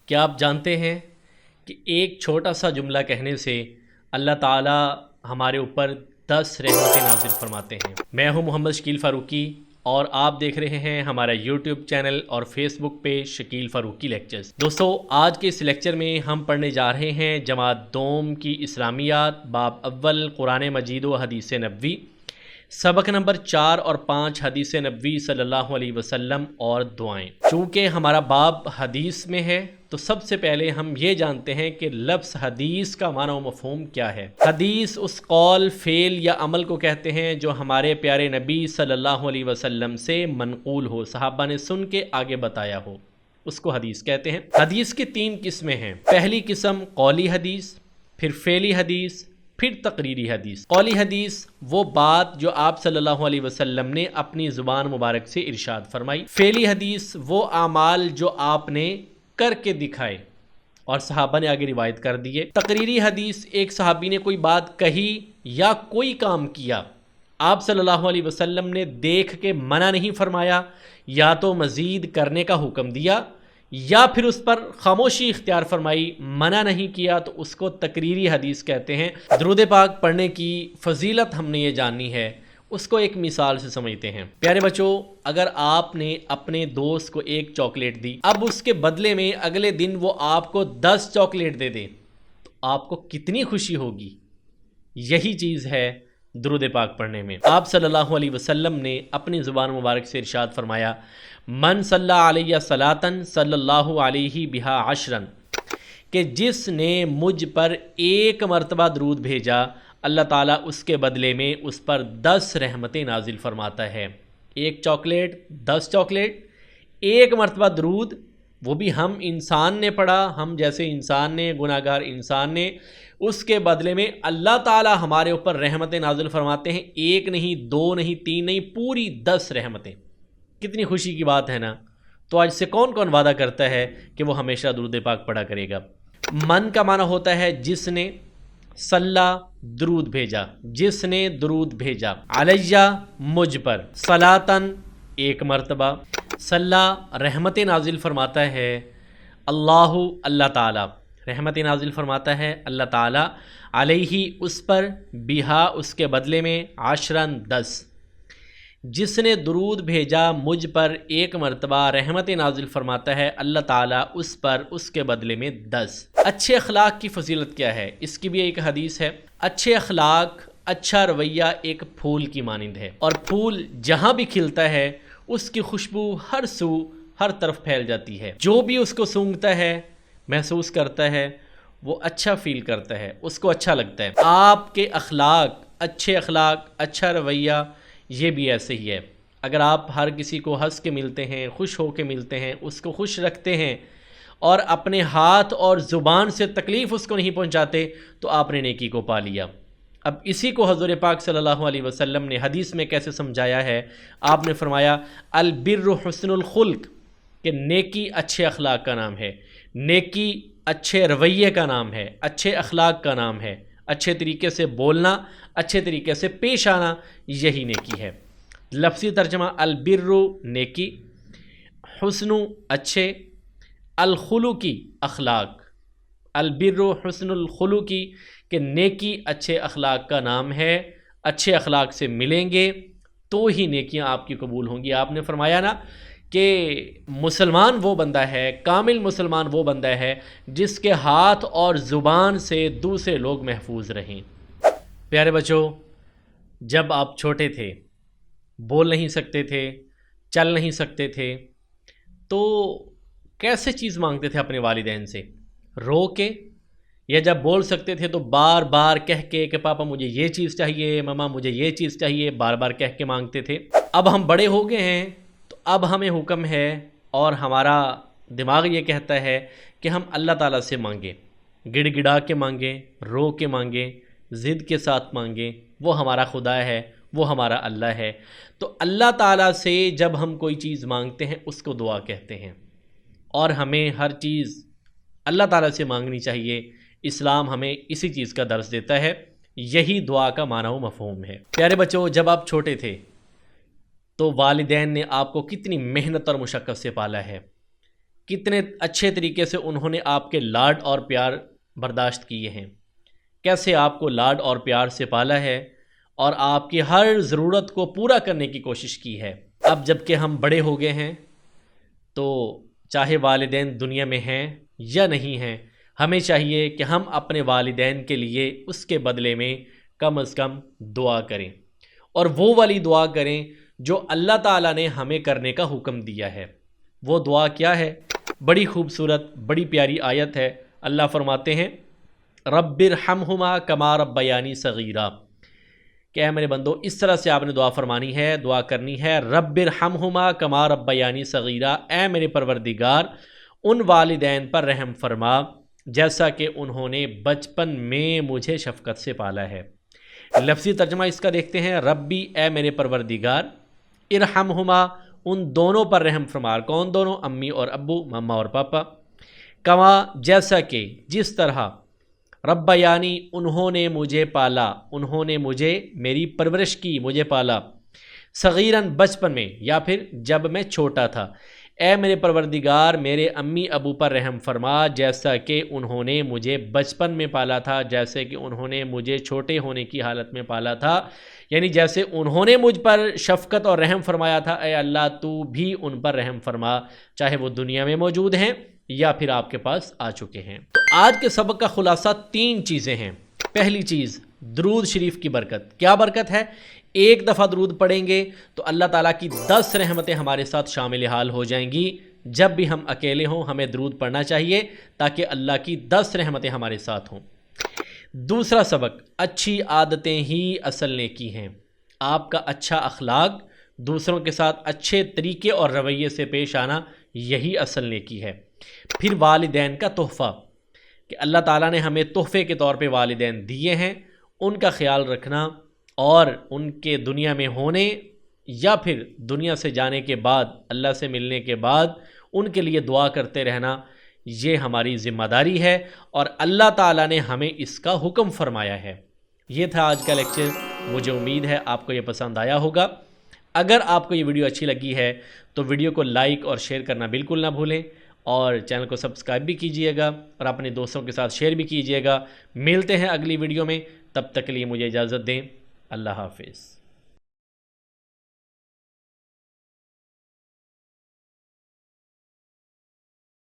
کیا آپ جانتے ہیں کہ ایک چھوٹا سا جملہ کہنے سے اللہ تعالیٰ ہمارے اوپر 10 رحمتیں نازل فرماتے ہیں۔ میں ہوں محمد شکیل فاروقی اور آپ دیکھ رہے ہیں ہمارا یوٹیوب چینل اور فیس بک پہ شکیل فاروقی لیکچرز۔ دوستو، آج کے اس لیکچر میں ہم پڑھنے جا رہے ہیں جماعت دوم کی اسلامیات باب اول قرآن مجید و حدیث نبوی، سبق نمبر 4 اور 5 حدیث نبوی صلی اللہ علیہ وسلم اور دعائیں۔ چونکہ ہمارا باب حدیث میں ہے تو سب سے پہلے ہم یہ جانتے ہیں کہ لفظ حدیث کا معنی و مفہوم کیا ہے۔ حدیث اس قول، فعل یا عمل کو کہتے ہیں جو ہمارے پیارے نبی صلی اللہ علیہ وسلم سے منقول ہو، صحابہ نے سن کے آگے بتایا ہو، اس کو حدیث کہتے ہیں۔ حدیث کی 3 قسمیں ہیں۔ پہلی قسم قولی حدیث، پھر فعلی حدیث، پھر تقریری حدیث۔ قولی حدیث وہ بات جو آپ صلی اللہ علیہ وسلم نے اپنی زبان مبارک سے ارشاد فرمائی۔ فعلی حدیث وہ اعمال جو آپ نے کر کے دکھائے اور صحابہ نے آگے روایت کر دیے۔ تقریری حدیث ایک صحابی نے کوئی بات کہی یا کوئی کام کیا، آپ صلی اللہ علیہ وسلم نے دیکھ کے منع نہیں فرمایا، یا تو مزید کرنے کا حکم دیا یا پھر اس پر خاموشی اختیار فرمائی، منع نہیں کیا، تو اس کو تقریری حدیث کہتے ہیں۔ درود پاک پڑھنے کی فضیلت ہم نے یہ جاننی ہے، اس کو ایک مثال سے سمجھتے ہیں۔ پیارے بچوں، اگر آپ نے اپنے دوست کو ایک چاکلیٹ دی، اب اس کے بدلے میں اگلے دن وہ آپ کو 10 چاکلیٹ دے دے تو آپ کو کتنی خوشی ہوگی؟ یہی چیز ہے درود پاک پڑھنے میں۔ آپ صلی اللہ علیہ وسلم نے اپنی زبان مبارک سے ارشاد فرمایا، من صلی علیہ صلاۃً صلی اللہ علیہ بہا عشراً، کہ جس نے مجھ پر 1 مرتبہ درود بھیجا، اللہ تعالیٰ اس کے بدلے میں اس پر 10 رحمتیں نازل فرماتا ہے۔ 1 چاکلیٹ، 10 چاکلیٹ، 1 مرتبہ درود، وہ بھی ہم انسان نے پڑھا، ہم جیسے انسان نے، گناہ گار انسان نے، اس کے بدلے میں اللہ تعالیٰ ہمارے اوپر رحمتیں نازل فرماتے ہیں۔ 1 نہیں، 2 نہیں، 3 نہیں، پوری 10 رحمتیں۔ کتنی خوشی کی بات ہے نا؟ تو آج سے کون کون وعدہ کرتا ہے کہ وہ ہمیشہ درود پاک پڑھا کرے گا؟ من کا معنی ہوتا ہے جس نے، صلی درود بھیجا، جس نے درود بھیجا، علیہ مجھ پر، صلاۃً 1 مرتبہ، صلی رحمت نازل فرماتا ہے، اللہ اللہ تعالیٰ رحمت نازل فرماتا ہے اللہ تعالیٰ، علیہ اس پر، بہا اس کے بدلے میں، عشراً 10۔ جس نے درود بھیجا مجھ پر 1 مرتبہ، رحمت نازل فرماتا ہے اللہ تعالیٰ اس پر، اس کے بدلے میں 10۔ اچھے اخلاق کی فضیلت کیا ہے؟ اس کی بھی ایک حدیث ہے۔ اچھے اخلاق، اچھا رویہ ایک پھول کی مانند ہے، اور پھول جہاں بھی کھلتا ہے اس کی خوشبو ہر سو، ہر طرف پھیل جاتی ہے۔ جو بھی اس کو سونگھتا ہے، محسوس کرتا ہے، وہ اچھا فیل کرتا ہے، اس کو اچھا لگتا ہے۔ آپ کے اخلاق، اچھے اخلاق، اچھا رویہ، یہ بھی ایسے ہی ہے۔ اگر آپ ہر کسی کو ہنس کے ملتے ہیں، خوش ہو کے ملتے ہیں، اس کو خوش رکھتے ہیں اور اپنے ہاتھ اور زبان سے تکلیف اس کو نہیں پہنچاتے، تو آپ نے نیکی کو پا لیا۔ اب اسی کو حضور پاک صلی اللہ علیہ وسلم نے حدیث میں کیسے سمجھایا ہے؟ آپ نے فرمایا، البر حسن الخلق، کہ نیکی اچھے اخلاق کا نام ہے، نیکی اچھے رویے کا نام ہے، اچھے اخلاق کا نام ہے۔ اچھے طریقے سے بولنا، اچھے طریقے سے پیش آنا، یہی نیکی ہے۔ لفظی ترجمہ، البر نیکی، حسن اچھے، الخلقی اخلاق، البر حسن الخلقی، کہ نیکی اچھے اخلاق کا نام ہے۔ اچھے اخلاق سے ملیں گے تو ہی نیکیاں آپ کی قبول ہوں گی۔ آپ نے فرمایا نا کہ مسلمان وہ بندہ ہے، کامل مسلمان وہ بندہ ہے جس کے ہاتھ اور زبان سے دوسرے لوگ محفوظ رہیں۔ پیارے بچوں، جب آپ چھوٹے تھے، بول نہیں سکتے تھے، چل نہیں سکتے تھے، تو کیسے چیز مانگتے تھے اپنے والدین سے؟ رو کے، یا جب بول سکتے تھے تو بار بار کہہ کے کہ پاپا مجھے یہ چیز چاہیے، ماما مجھے یہ چیز چاہیے، بار بار کہہ کے مانگتے تھے؟ اب ہم بڑے ہو گئے ہیں تو اب ہمیں حکم ہے اور ہمارا دماغ یہ کہتا ہے کہ ہم اللہ تعالیٰ سے مانگیں، گڑ گڑا کے مانگیں، رو کے مانگیں، ضد کے ساتھ مانگیں۔ وہ ہمارا خدا ہے، وہ ہمارا اللہ ہے۔ تو اللہ تعالیٰ سے جب ہم کوئی چیز مانگتے ہیں اس کو دعا کہتے ہیں، اور ہمیں ہر چیز اللہ تعالیٰ سے مانگنی چاہیے۔ اسلام ہمیں اسی چیز کا درس دیتا ہے، یہی دعا کا معنی و مفہوم ہے۔ پیارے بچوں، جب آپ چھوٹے تھے تو والدین نے آپ کو کتنی محنت اور مشقت سے پالا ہے، کتنے اچھے طریقے سے انہوں نے آپ کے لاڈ اور پیار برداشت کیے ہیں، کیسے آپ کو لاڈ اور پیار سے پالا ہے اور آپ کی ہر ضرورت کو پورا کرنے کی کوشش کی ہے۔ اب جب کہ ہم بڑے ہو گئے ہیں تو چاہے والدین دنیا میں ہیں یا نہیں ہیں، ہمیں چاہیے کہ ہم اپنے والدین کے لیے اس کے بدلے میں کم از کم دعا کریں، اور وہ والی دعا کریں جو اللہ تعالیٰ نے ہمیں کرنے کا حکم دیا ہے۔ وہ دعا کیا ہے؟ بڑی خوبصورت، بڑی پیاری آیت ہے۔ اللہ فرماتے ہیں رب ارحمہما کما ربیانی صغیرا، کہ اے میرے بندو اس طرح سے آپ نے دعا فرمانی ہے، دعا کرنی ہے، رب ارحمہما کما ربیانی صغیرا، اے میرے پروردگار ان والدین پر رحم فرما جیسا کہ انہوں نے بچپن میں مجھے شفقت سے پالا ہے۔ لفظی ترجمہ اس کا دیکھتے ہیں، ربی اے میرے پروردگار، ارحمہما ان دونوں پر رحم فرما۔ کون دونوں؟ امی اور ابو، مما اور پاپا۔ کما جیسا کہ، جس طرح، ربیانی انہوں نے مجھے پالا، انہوں نے مجھے میری پرورش کی، مجھے پالا، صغیراً بچپن میں یا پھر جب میں چھوٹا تھا۔ اے میرے پروردگار میرے امی ابو پر رحم فرما جیسا کہ انہوں نے مجھے بچپن میں پالا تھا، جیسے کہ انہوں نے مجھے چھوٹے ہونے کی حالت میں پالا تھا، یعنی جیسے انہوں نے مجھ پر شفقت اور رحم فرمایا تھا، اے اللہ تو بھی ان پر رحم فرما، چاہے وہ دنیا میں موجود ہیں یا پھر آپ کے پاس آ چکے ہیں۔ تو آج کے سبق کا خلاصہ 3 چیزیں ہیں۔ پہلی چیز، درود شریف کی برکت۔ کیا برکت ہے؟ ایک دفعہ درود پڑھیں گے تو اللہ تعالیٰ کی 10 رحمتیں ہمارے ساتھ شامل حال ہو جائیں گی۔ جب بھی ہم اکیلے ہوں ہمیں درود پڑھنا چاہیے تاکہ اللہ کی 10 رحمتیں ہمارے ساتھ ہوں۔ دوسرا سبق، اچھی عادتیں ہی اصل نیکی ہیں۔ آپ کا اچھا اخلاق، دوسروں کے ساتھ اچھے طریقے اور رویے سے پیش آنا، یہی اصل نیکی ہے۔ پھر والدین کا تحفہ، کہ اللہ تعالیٰ نے ہمیں تحفے کے طور پہ والدین دیے ہیں، ان کا خیال رکھنا اور ان کے دنیا میں ہونے یا پھر دنیا سے جانے کے بعد، اللہ سے ملنے کے بعد ان کے لیے دعا کرتے رہنا، یہ ہماری ذمہ داری ہے اور اللہ تعالیٰ نے ہمیں اس کا حکم فرمایا ہے۔ یہ تھا آج کا لیکچر، مجھے امید ہے آپ کو یہ پسند آیا ہوگا۔ اگر آپ کو یہ ویڈیو اچھی لگی ہے تو ویڈیو کو لائک اور شیئر کرنا بالکل نہ بھولیں، اور چینل کو سبسکرائب بھی کیجئے گا اور اپنے دوستوں کے ساتھ شیئر بھی کیجئے گا۔ ملتے ہیں اگلی ویڈیو میں، تب تک کے لیے مجھے اجازت دیں۔ اللہ حافظ۔